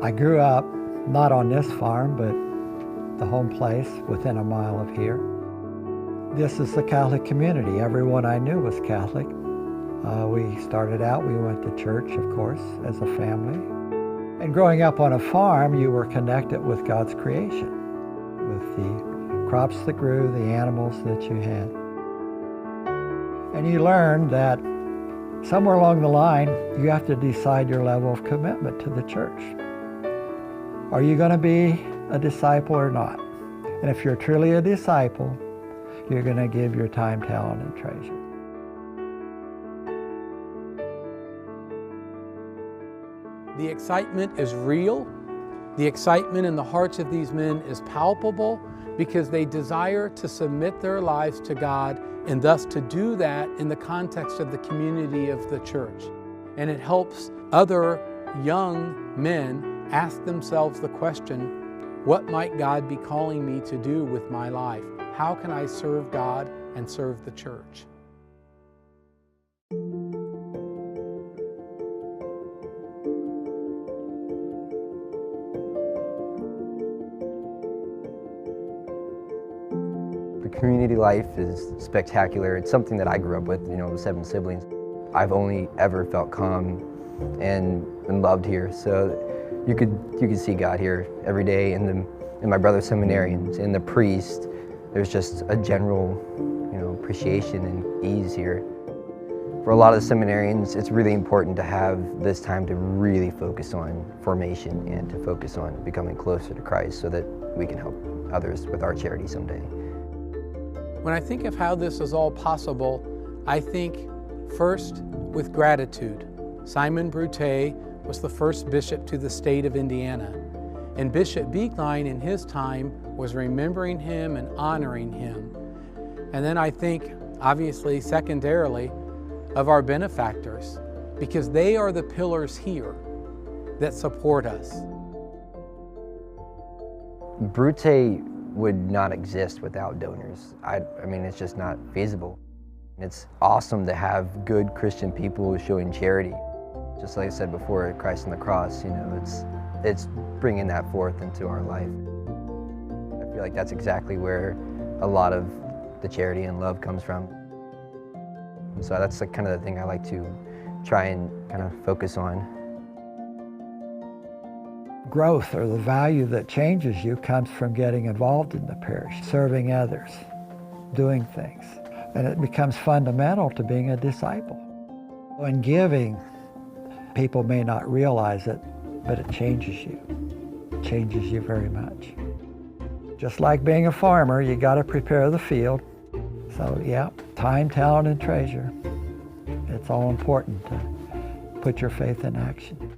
I grew up not on this farm, but the home place within a mile of here. This is the Catholic community. Everyone I knew was Catholic. We started out, we went to church, of course, as a family. And growing up on a farm, you were connected with God's creation, with the crops that grew, the animals that you had. And you learned that somewhere along the line, you have to decide your level of commitment to the church. Are you going to be a disciple or not? And if you're truly a disciple, you're going to give your time, talent, and treasure. The excitement is real. The excitement in the hearts of these men is palpable because they desire to submit their lives to God and thus to do that in the context of the community of the church. And it helps other young men ask themselves the question, what might God be calling me to do with my life? How can I serve God and serve the church? The community life is spectacular. It's something that I grew up with, with 7 siblings. I've only ever felt calm and loved here. So you could see God here every day in my brother's seminarians, in the priest. There's just a general, appreciation and ease here. For a lot of the seminarians, it's really important to have this time to really focus on formation and to focus on becoming closer to Christ so that we can help others with our charity someday. When I think of how this is all possible, I think first with gratitude. Simon Brute was the first bishop to the state of Indiana, and Bishop Beekline in his time was remembering him and honoring him. And then I think, obviously, secondarily, of our benefactors, because they are the pillars here that support us. Brute would not exist without donors. I mean, it's just not feasible. It's awesome to have good Christian people showing charity. Just like I said before, Christ on the cross, it's bringing that forth into our life. I feel like that's exactly where a lot of the charity and love comes from. So that's kind of the thing I like to try and kind of focus on. Growth, or the value that changes you, comes from getting involved in the parish, serving others, doing things. And it becomes fundamental to being a disciple. When giving, people may not realize it, but it changes you. It changes you very much. Just like being a farmer, you got to prepare the field. So yeah, time, talent, and treasure. It's all important to put your faith in action.